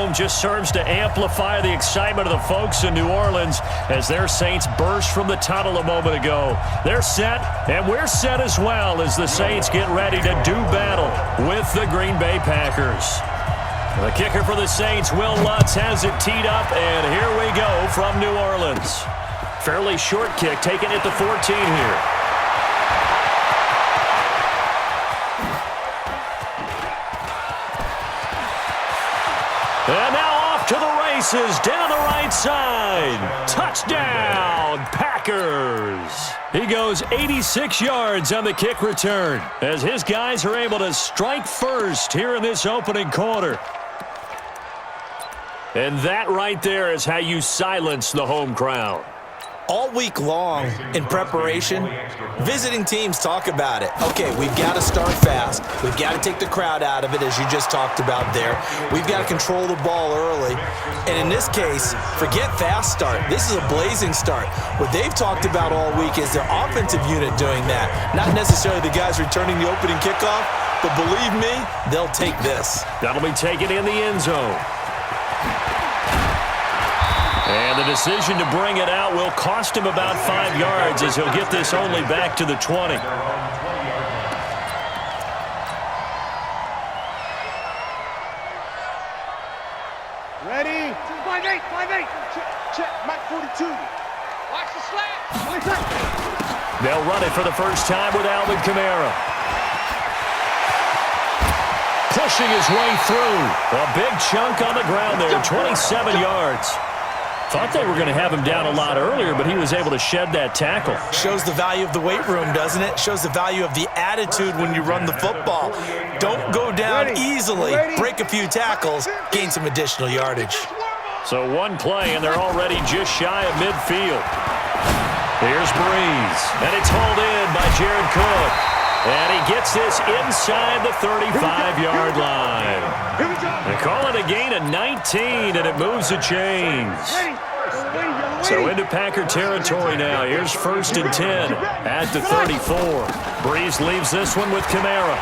home just serves to amplify the excitement of the folks in New Orleans as their Saints burst from the tunnel a moment ago. They're set, and we're set as well as the Saints get ready to do battle with the Green Bay Packers. The kicker for the Saints, Will Lutz, has it teed up, and here we go from New Orleans. Fairly short kick, taken at the 14 here. And now off to the races, down the right side. Touchdown, Packers. He goes 86 yards on the kick return as his guys are able to strike first here in this opening quarter. And that right there is how you silence the home crowd. All week long in preparation, visiting teams talk about it. Okay, we've got to start fast. We've got to take the crowd out of it, as you just talked about there. We've got to control the ball early. And in this case, forget fast start. This is a blazing start. What they've talked about all week is their offensive unit doing that. Not necessarily the guys returning the opening kickoff, but believe me, they'll take this. That'll be taken in the end zone. And the decision to bring it out will cost him about 5 yards as he'll get this only back to the 20. Ready? 5-8, 5-8. Check, Mike 42. Watch the slant. They'll run it for the first time with Alvin Kamara. Pushing his way through. A big chunk on the ground there, 27 yards. Thought they were going to have him down a lot earlier, but he was able to shed that tackle. Shows the value of the weight room, doesn't it? Shows the value of the attitude when you run the football. Don't go down easily. Break a few tackles, gain some additional yardage. So one play, and they're already just shy of midfield. Here's Breeze, and it's hauled in by Jared Cook. And he gets this inside the 35-yard line. They call it a gain of 19, and it moves the chains. So into Packer territory now. Here's 1st and 10 at the 34. Breeze leaves this one with Kamara.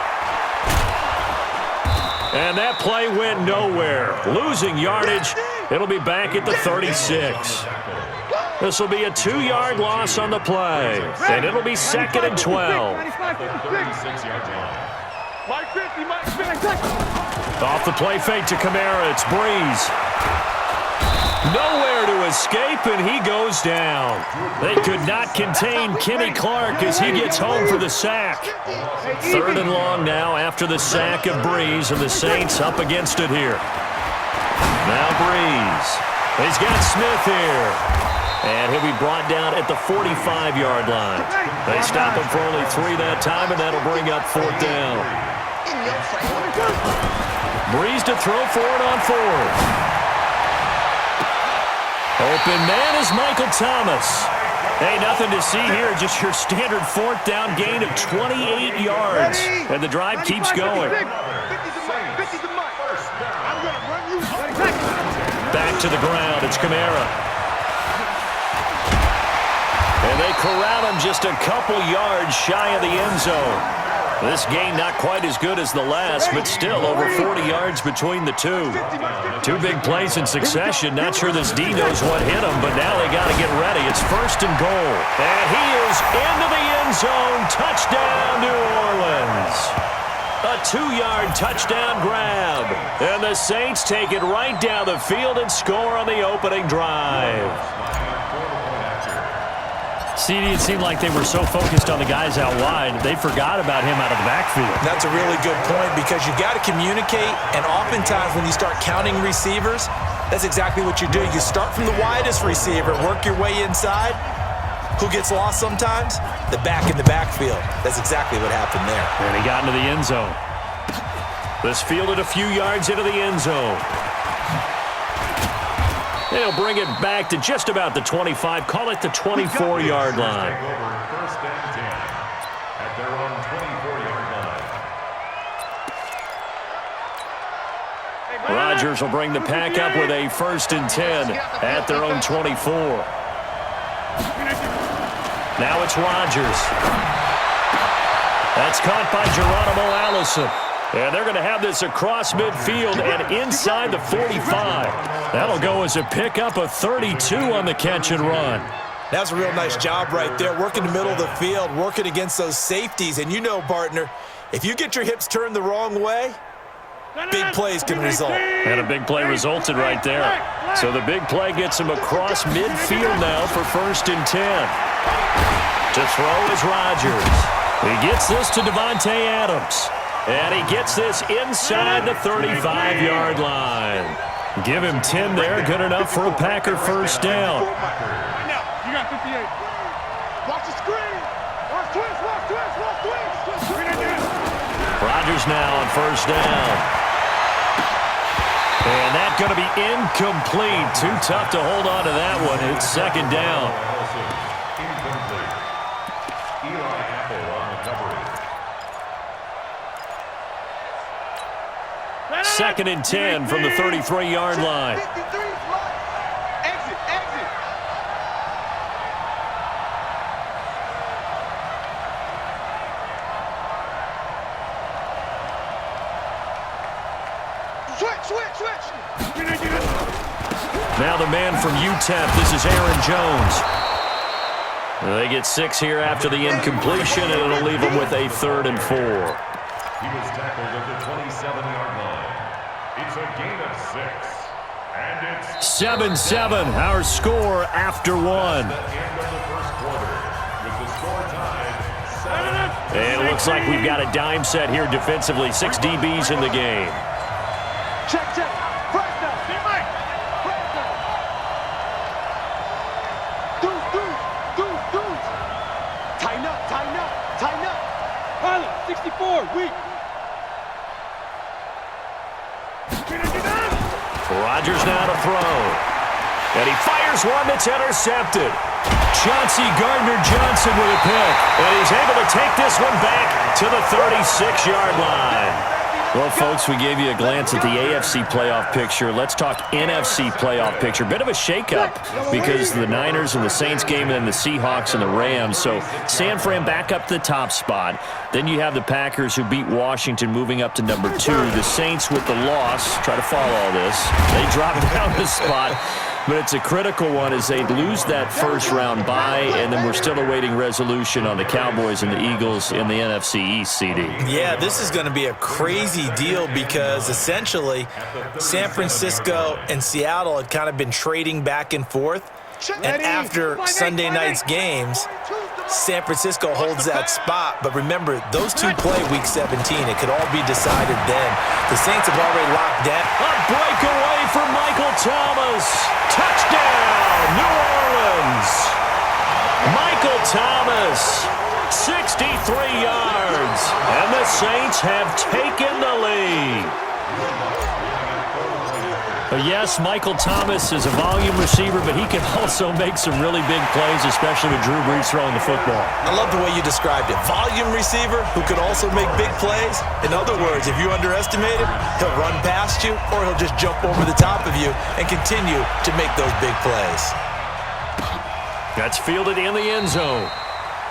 And that play went nowhere. Losing yardage. It'll be back at the 36. This will be a 2-yard loss on the play, and it'll be 2nd and 12. Off the play fake to Kamara, it's Breeze. Nowhere to escape, and he goes down. They could not contain Kenny Clark as he gets home for the sack. 3rd and long now after the sack of Breeze, and the Saints up against it here. Now Breeze. He's got Smith here. And he'll be brought down at the 45-yard line. They stop him for only 3 that time, and that'll bring up 4th down. Breeze to throw for it on 4th. Open man is Michael Thomas. Hey, nothing to see here, just your standard 4th down gain of 28 yards. And the drive keeps going. Back to the ground, it's Kamara. And they corral him just a couple yards shy of the end zone. This game not quite as good as the last, but still over 40 yards between the two. 2 big plays in succession. Not sure this D knows what hit him, but now they got to get ready. It's 1st and goal. And he is into the end zone. Touchdown, New Orleans. A 2-yard touchdown grab. And the Saints take it right down the field and score on the opening drive. CD, it seemed like they were so focused on the guys out wide, they forgot about him out of the backfield. That's a really good point because you got to communicate, and oftentimes when you start counting receivers, that's exactly what you do. You start from the widest receiver, work your way inside. Who gets lost sometimes? The back in the backfield. That's exactly what happened there. And he got into the end zone. This fielded a few yards into the end zone. They'll bring it back to just about the 25. Call it the 24-yard line. First and 10 at their own 24-yard line. Rodgers will bring the pack up with a 1st and 10 at their own 24. Now it's Rodgers. That's caught by Geronimo Allison. And they're going to have this across midfield and inside the 45. That'll go as a pickup of 32 on the catch and run. That's a real nice job right there, working the middle of the field, working against those safeties. And you know, partner, if you get your hips turned the wrong way, big plays can result. And a big play resulted right there. So the big play gets him across midfield now for 1st and 10. To throw is Rodgers. He gets this to Devontae Adams. And he gets this inside the 35-yard line. Give him 10 there, good enough for a Packer first down. You got 58. Watch the screen. Watch twist, watch twist, watch twist. Rodgers now on first down. And that's going to be incomplete. Too tough to hold on to that one. It's 2nd down. Second and 10 from the 33-yard line. Exit, exit. Switch. Now the man from UTEP, this is Aaron Jones. They get 6 here after the incompletion, and it'll leave them with a 3rd and 4. He was tackled at the 27-yard line. It's a gain of 6. And it's 7-7, our score after 1. at the end of the first quarter. With the score tied 7. And it looks like we've got a dime set here defensively. 6 DBs in the game. Check. First down. Get Mike. First down. Dudes. Tighten up. Pilot, 64, weak. Rodgers now to throw. And he fires one that's intercepted. Chauncey Gardner-Johnson with a pick. And he's able to take this one back to the 36-yard line. Well, folks, we gave you a glance at the AFC playoff picture. Let's talk NFC playoff picture. Bit of a shakeup because the Niners and the Saints game and then the Seahawks and the Rams. So San Fran back up to the top spot. Then you have the Packers who beat Washington moving up to number 2. The Saints with the loss, try to follow all this. They drop down the spot. But it's a critical one as they lose that first-round bye, and then we're still awaiting resolution on the Cowboys and the Eagles in the NFC East, CD. Yeah, this is going to be a crazy deal because essentially San Francisco and Seattle had kind of been trading back and forth. And after Sunday night's games, San Francisco holds that spot. But remember, those two play Week 17. It could all be decided then. The Saints have already locked down. A breakaway for Michael Thomas. Touchdown, New Orleans. Michael Thomas, 63 yards. And the Saints have taken the lead. Yes, Michael Thomas is a volume receiver, but he can also make some really big plays, especially with Drew Brees throwing the football. I love the way you described it. Volume receiver who can also make big plays. In other words, if you underestimate him, he'll run past you or he'll just jump over the top of you and continue to make those big plays. That's fielded in the end zone.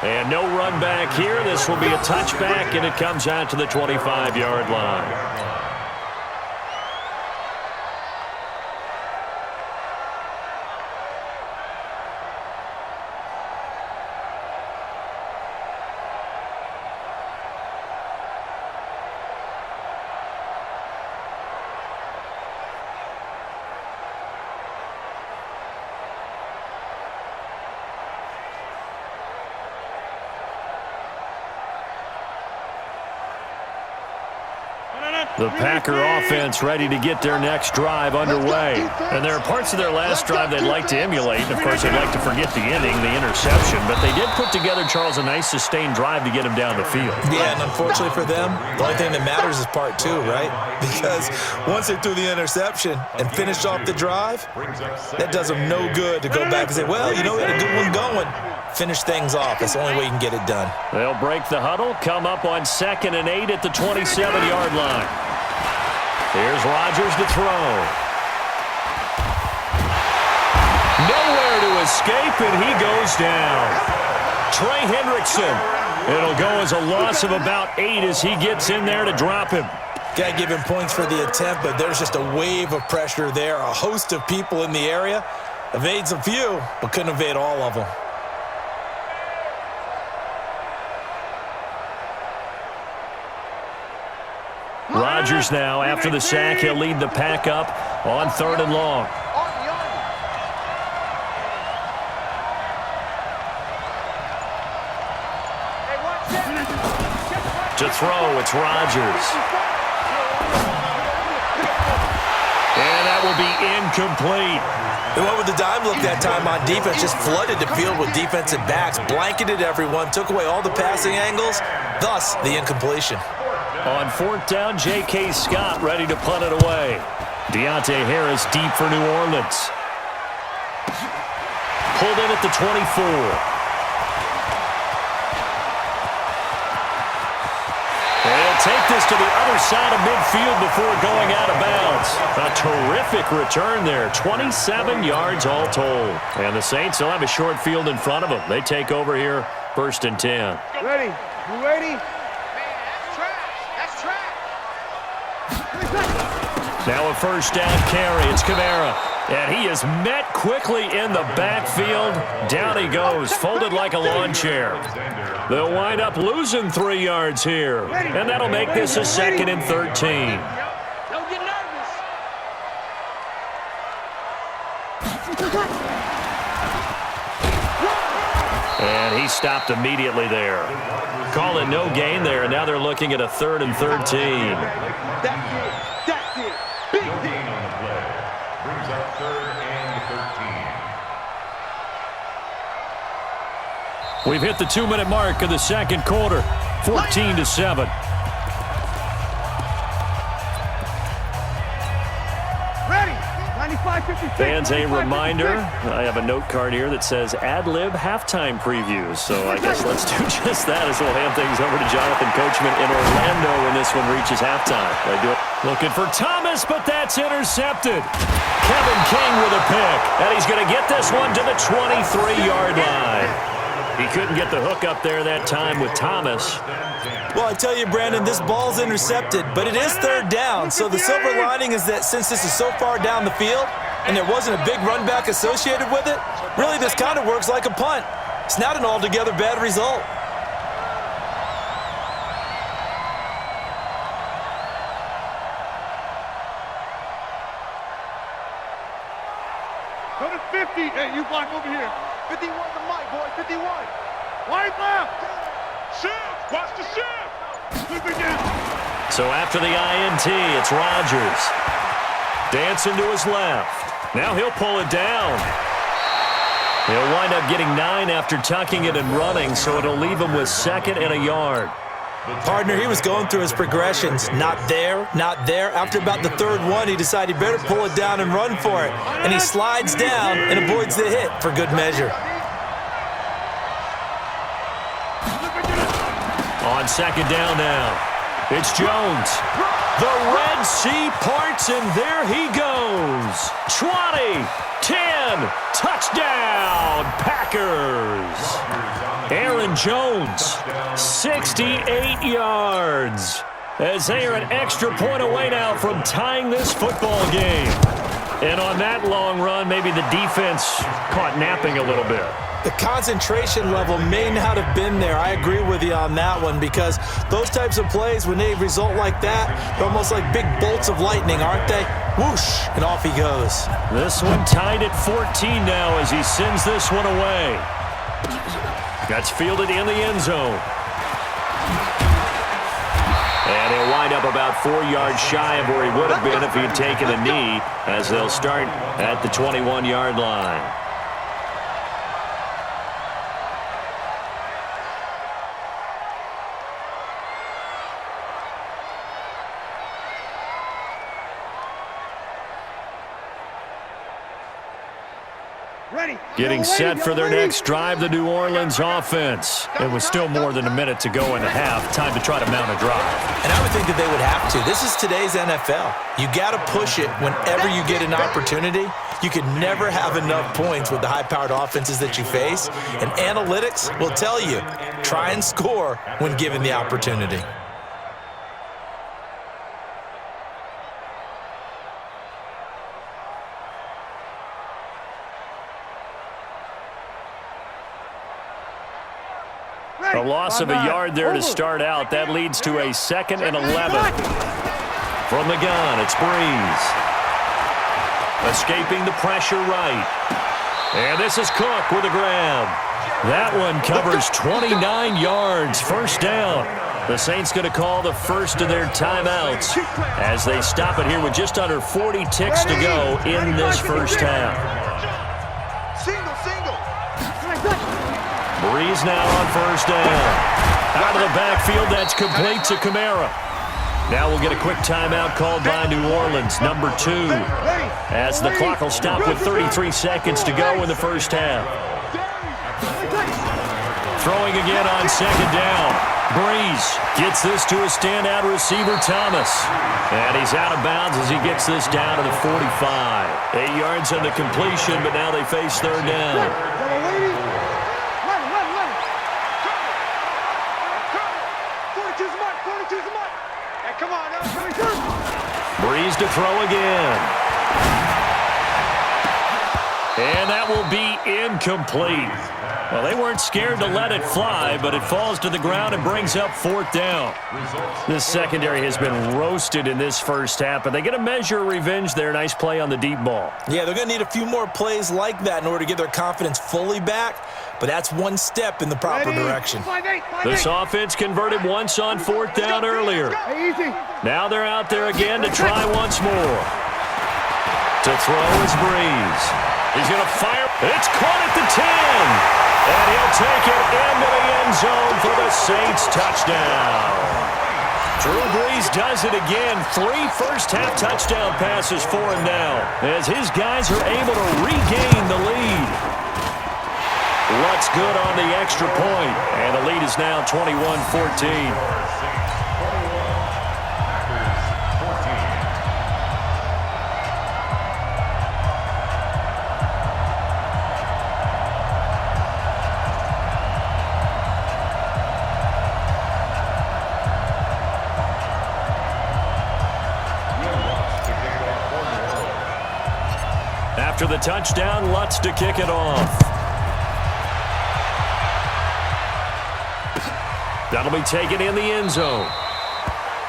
And no run back here. This will be a touchback, and it comes out to the 25-yard line. The Packer offense ready to get their next drive underway. And there are parts of their last drive they'd like to emulate. And, of course, they'd like to forget the inning, the interception. But they did put together, Charles, a nice sustained drive to get him down the field. Yeah, and unfortunately for them, the only thing that matters is part 2, right? Because once they threw the interception and finished off the drive, that does them no good to go back and say, well, you know, we had a good one going. Finish things off. That's the only way you can get it done. They'll break the huddle, come up on 2nd and 8 at the 27-yard line. Here's Rodgers to throw. Nowhere to escape, and he goes down. Trey Hendrickson. It'll go as a loss of about 8 as he gets in there to drop him. Got to give him points for the attempt, but there's just a wave of pressure there. A host of people in the area. Evades a few, but couldn't evade all of them. Rodgers now, after the sack, he'll lead the pack up on 3rd and long. To throw, it's Rodgers. And that will be incomplete. They went with the dime look that time on defense, just flooded the field with defensive backs, blanketed everyone, took away all the passing angles, thus the incompletion. On 4th down, J.K. Scott ready to punt it away. Deontay Harris deep for New Orleans. Pulled in at the 24. They'll take this to the other side of midfield before going out of bounds. A terrific return there. 27 yards all told. And the Saints will have a short field in front of them. They take over here, 1st and 10. Ready? You ready? Now a 1st down carry. It's Kamara. And he is met quickly in the backfield. Down he goes, folded like a lawn chair. They'll wind up losing 3 yards here. And that'll make this a 2nd and 13. Don't get nervous. And he stopped immediately there. Call it no gain there. And now they're looking at a 3rd and 13. That's it. Big No gain on the play. Brings up 3rd and 13. We've hit the 2-minute mark of the 2nd quarter. 14-7. Ready? 95-56. Fans, a reminder, I have a note card here that says ad-lib halftime previews. So I guess let's do just that as we'll hand things over to Jonathan Coachman in Orlando when this one reaches halftime. They do it. Looking for Thomas, but that's intercepted. Kevin King with a pick, and he's going to get this one to the 23-yard line. He couldn't get the hook up there that time with Thomas. Well, I tell you, Brandon, this ball's intercepted, but it is 3rd down. So the silver lining is that since this is so far down the field and there wasn't a big run back associated with it, really this kind of works like a punt. It's not an altogether bad result. Go to 50. Hey, you block over here. 51 the mic, boy. 51. Wide left. Shift. Watch the shift. Flip it down. So after the INT, it's Rodgers. Dancing to his left. Now he'll pull it down. He'll wind up getting 9 after tucking it and running, so it'll leave him with 2nd and a yard. Partner, he was going through his progressions. Not there, not there. After about the 3rd one, he decided he better pull it down and run for it. And he slides down and avoids the hit for good measure. On 2nd down now, it's Jones. The Red Sea parts, and there he goes. 20, 10, touchdown, Packers. Aaron Jones, 68 yards. As they are an extra point away now from tying this football game. And on that long run, maybe the defense caught napping a little bit. The concentration level may not have been there. I agree with you on that one because those types of plays, when they result like that, they're almost like big bolts of lightning, aren't they? Whoosh, and off he goes. This one tied at 14 now as he sends this one away. That's fielded in the end zone. And he'll wind up about 4 yards shy of where he would have been if he had taken a knee as they'll start at the 21-yard line. Getting set for their next drive, the New Orleans offense. It was still more than a minute to go in the half. Time to try to mount a drive. And I would think that they would have to. This is today's NFL. You got to push it whenever you get an opportunity. You can never have enough points with the high-powered offenses that you face. And analytics will tell you, try and score when given the opportunity. A loss of a yard there to start out. That leads to a 2nd and 11. From the gun, it's Breeze. Escaping the pressure right. And this is Cook with a grab. That one covers 29 yards. First down. The Saints going to call the first of their timeouts as they stop it here with just under 40 ticks to go in this first half. Breeze now on first down. Out of the backfield, that's complete to Kamara. Now we'll get a quick timeout called by New Orleans, number 2, as the clock will stop with 33 seconds to go in the first half. Throwing again on second down. Breeze gets this to a standout receiver, Thomas. And he's out of bounds as he gets this down to the 45. 8 yards on the completion, but now they face third down. Breeze to throw again. And that will be incomplete. Well, they weren't scared to let it fly, but it falls to the ground and brings up fourth down. This secondary has been roasted in this first half, but they get a measure of revenge there. Nice play on the deep ball. Yeah, they're going to need a few more plays like that in order to get their confidence fully back, but that's one step in the proper direction. This offense converted once on fourth down earlier. Now they're out there again to try once more. To throw is Breeze. He's going to fire. It's caught at the 10. And he'll take it into the end zone for the Saints touchdown. Drew Brees does it again. 3 first-half touchdown passes for him now as his guys are able to regain the lead. Lutz good on the extra point, and the lead is now 21-14. After the touchdown, Lutz to kick it off. That'll be taken in the end zone.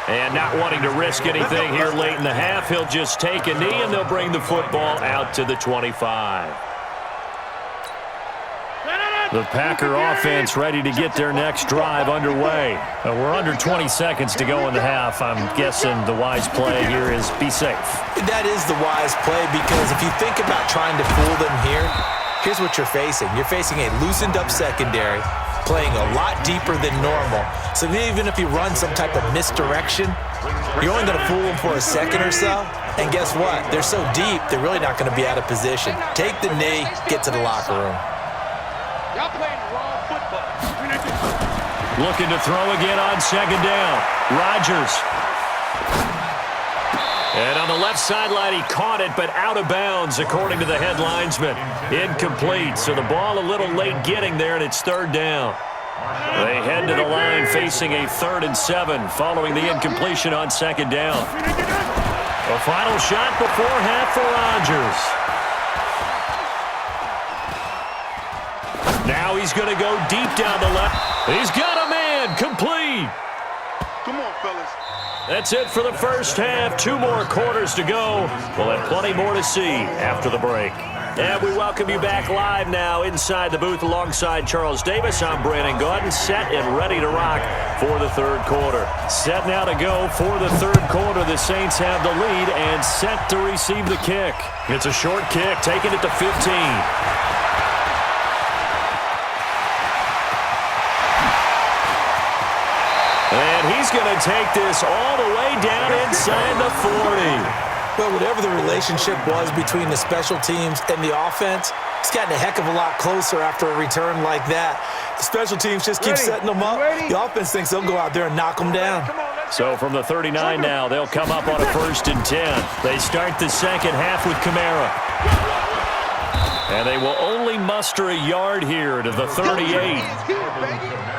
And not wanting to risk anything here late in the half, he'll just take a knee and they'll bring the football out to the 25. The Packer offense ready to get their next drive underway. We're under 20 seconds to go in the half. I'm guessing the wise play here is be safe. That is the wise play because if you think about trying to fool them here, here's what you're facing. You're facing a loosened up secondary, playing a lot deeper than normal. So even if you run some type of misdirection, you're only going to fool them for a second or so. And guess what? They're so deep, they're really not going to be out of position. Take the knee, get to the locker room. Y'all playing wrong football. Looking to throw again on second down. Rodgers. And on the left sideline, he caught it, but out of bounds, according to the head linesman. Incomplete, so the ball a little late getting there, and it's third down. They head to the line facing a 3rd and 7 following the incompletion on second down. A final shot before half for Rodgers. Now he's going to go deep down the left. He's got a man, complete. Come on, fellas. That's it for the first half. 2 more quarters to go. We'll have plenty more to see after the break. And we welcome you back live now inside the booth alongside Charles Davis. I'm Brandon Gordon, set and ready to rock for the third quarter. Set now to go for the third quarter. The Saints have the lead and set to receive the kick. It's a short kick, taking it to 15. And he's going to take this all the way down inside the 40. Well, whatever the relationship was between the special teams and the offense, it's gotten a heck of a lot closer after a return like that. The special teams just keep setting them up. The offense thinks they'll go out there and knock them down. So from the 39 now, they'll come up on a 1st and 10. They start the second half with Kamara. And they will only muster a yard here to the 38.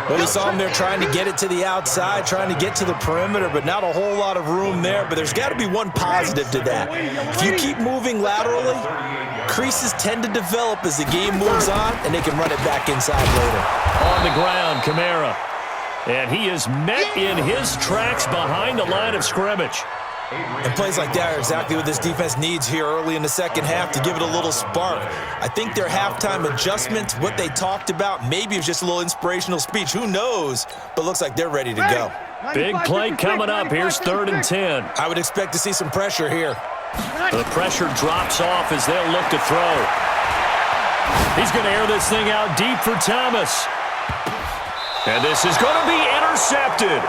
Well, we saw them there trying to get it to the outside, trying to get to the perimeter, but not a whole lot of room there. But there's got to be one positive to that. If you keep moving laterally, creases tend to develop as the game moves on, and they can run it back inside later. On the ground, Kamara. And he is met in his tracks behind the line of scrimmage. And plays like that are exactly what this defense needs here early in the second half to give it a little spark. I think their halftime adjustment, what they talked about, maybe it was just a little inspirational speech. Who knows? But looks like they're ready to go. Big play coming up. Here's 3rd and 10. I would expect to see some pressure here. The pressure drops off as they'll look to throw. He's going to air this thing out deep for Thomas. And this is going to be intercepted.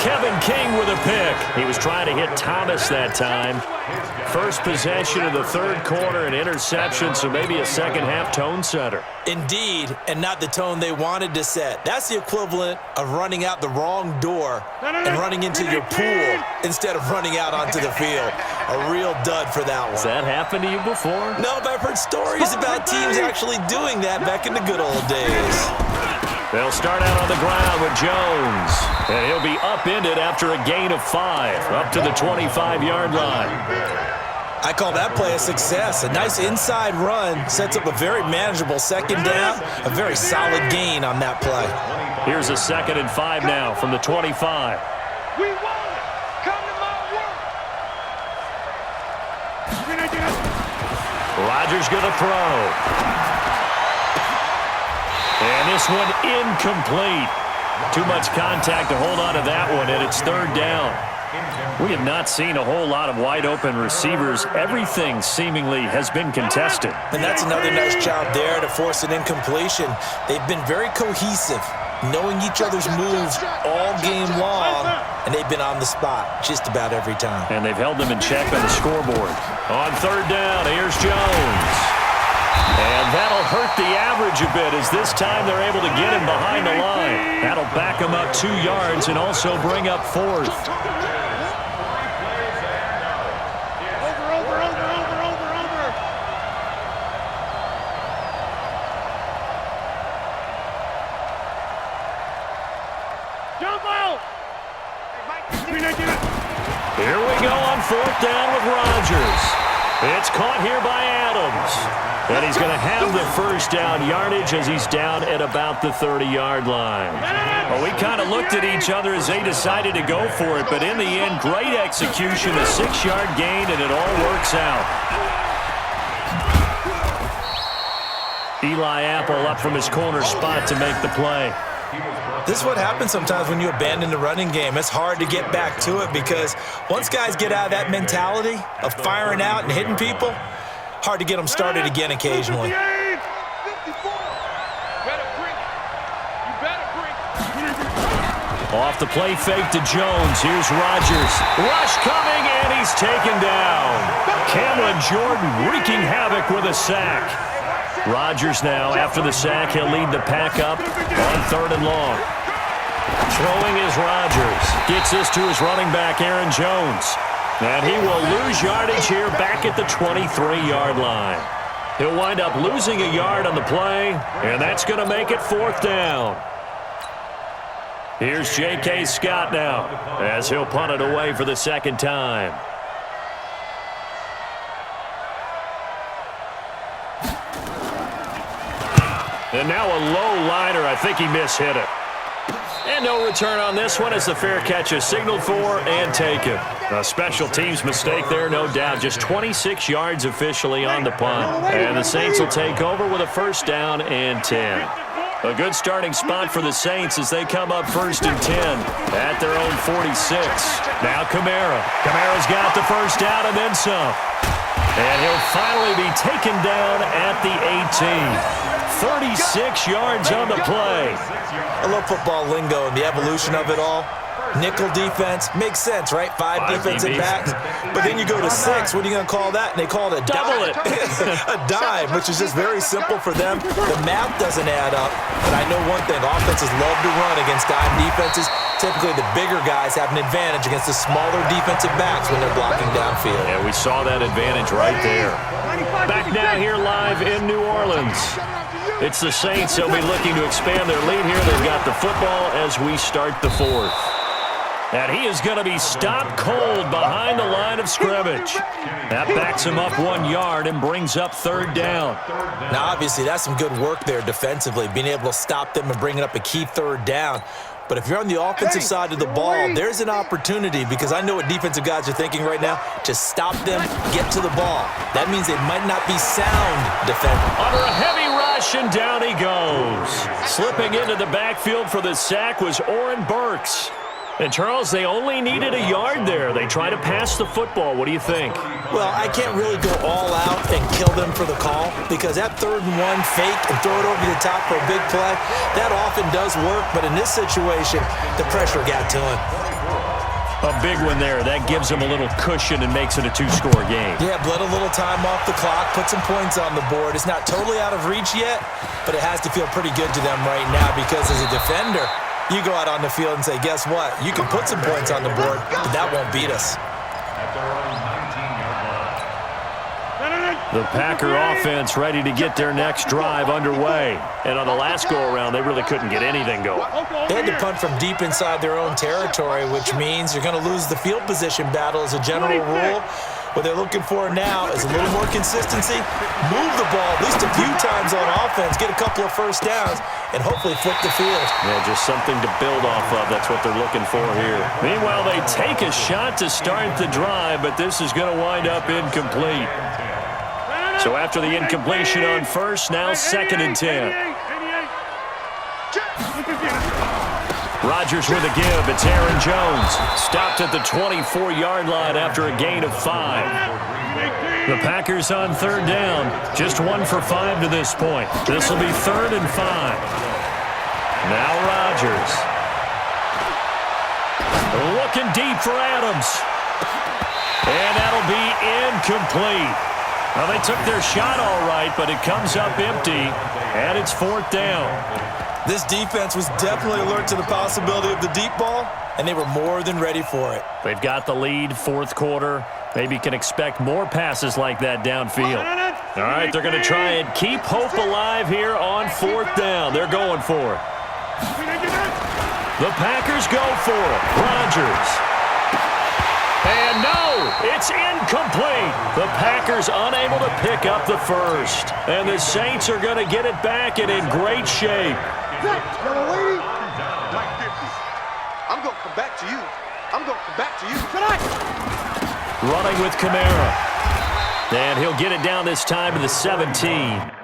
Kevin King with a pick. He was trying to hit Thomas that time. First possession of the 3rd quarter, an interception, so maybe a second-half tone setter. Indeed, and not the tone they wanted to set. That's the equivalent of running out the wrong door and running into your pool instead of running out onto the field. A real dud for that one. Has that happened to you before? No, but I've heard stories about teams actually doing that back in the good old days. They'll start out on the ground with Jones. And he'll be upended after a gain of 5, up to the 25-yard line. I call that play a success. A nice inside run sets up a very manageable second down, a very solid gain on that play. Here's a 2nd and 5 now from the 25. We won it. Come to my work. Rodgers going to throw. And this one incomplete. Too much contact to hold on to that one, and it's 3rd down. We have not seen a whole lot of wide-open receivers. Everything seemingly has been contested. And that's another nice job there to force an incompletion. They've been very cohesive, knowing each other's moves all game long, and they've been on the spot just about every time. And they've held them in check on the scoreboard. On 3rd down, here's Jones. And that'll hurt the average a bit as this time they're able to get him behind the line. That'll back him up 2 yards and also bring up 4th. Here we go on 4th down with Rodgers. It's caught here by Adams. And he's going to have the first down yardage as he's down at about the 30-yard line. Well, we kind of looked at each other as they decided to go for it, but in the end, great execution, a 6-yard gain, and it all works out. Eli Apple up from his corner spot to make the play. This is what happens sometimes when you abandon the running game. It's hard to get back to it because once guys get out of that mentality of firing out and hitting people, hard to get them started again occasionally. Off the play fake to Jones. Here's Rodgers. Rush coming, and he's taken down. Cameron Jordan wreaking havoc with a sack. Rodgers now, after the sack, he'll lead the pack up on 3rd and long. Throwing is Rodgers. Gets this to his running back, Aaron Jones. And he will lose yardage here back at the 23-yard line. He'll wind up losing a yard on the play, and that's going to make it 4th down. Here's J.K. Scott now as he'll punt it away for the 2nd time. And now a low liner. I think he mishit it. And no return on this one as the fair catch is signaled for and taken. A special teams mistake there, no doubt. Just 26 yards officially on the punt. And the Saints will take over with a 1st down and 10. A good starting spot for the Saints as they come up 1st and 10 at their own 46. Now Kamara. Kamara's got the 1st down and then some. And he'll finally be taken down at the 18. 36 yards on the play. I love football lingo and the evolution of it all. Nickel defense makes sense, right? 5 defensive backs. But then you go to 6. What are you going to call that? And they call it a double it. A dime, which is just very simple for them. The math doesn't add up. But I know one thing. Offenses love to run against dime defenses. Typically, the bigger guys have an advantage against the smaller defensive backs when they're blocking downfield. Yeah, we saw that advantage right there. Back now here live in New Orleans. It's the Saints. They'll be looking to expand their lead here. They've got the football as we start the 4th. And he is going to be stopped cold behind the line of scrimmage. That backs him up 1 yard and brings up third down. Now, obviously, that's some good work there defensively, being able to stop them and bringing up a key third down. But if you're on the offensive side of the ball, there's an opportunity, because I know what defensive guys are thinking right now, to stop them, get to the ball. That means they might not be sound defending. Under a heavy rush, and down he goes. Slipping into the backfield for the sack was Oren Burks. And, Charles, they only needed a yard there. They try to pass the football. What do you think? Well, I can't really go all out and kill them for the call, because that 3rd and 1 fake and throw it over the top for a big play, that often does work. But in this situation, the pressure got to him. A big one there. That gives him a little cushion and makes it a 2-score game. Yeah, bled a little time off the clock, put some points on the board. It's not totally out of reach yet, but it has to feel pretty good to them right now, because as a defender, you go out on the field and say, guess what? You can put some points on the board, but that won't beat us. The Packer offense ready to get their next drive underway. And on the last go-around, they really couldn't get anything going. They had to punt from deep inside their own territory, which means you're going to lose the field position battle as a general rule. What they're looking for now is a little more consistency, move the ball at least a few times on offense, get a couple of first downs, and hopefully flip the field. Yeah, just something to build off of. That's what they're looking for here. Meanwhile, they take a shot to start the drive, but this is going to wind up incomplete. So after the incompletion on first, now 2nd and 10. Rodgers with a give. It's Aaron Jones. Stopped at the 24-yard line after a gain of 5. The Packers on 3rd down. Just 1 for 5 to this point. This will be 3rd and 5. Now Rodgers. Looking deep for Adams. And that'll be incomplete. Well, they took their shot all right, but it comes up empty, and it's 4th down. This defense was definitely alert to the possibility of the deep ball, and they were more than ready for it. They've got the lead, 4th quarter. Maybe can expect more passes like that downfield. All right, they're going to try and keep hope alive here on 4th down. They're going for it. The Packers go for it. Rodgers. And no, it's incomplete. The Packers unable to pick up the first. And the Saints are going to get it back and in great shape. Yellow lady. I'm going to come back to you. I'm going to come back to you tonight. Running with Kamara. And he'll get it down this time to the 17.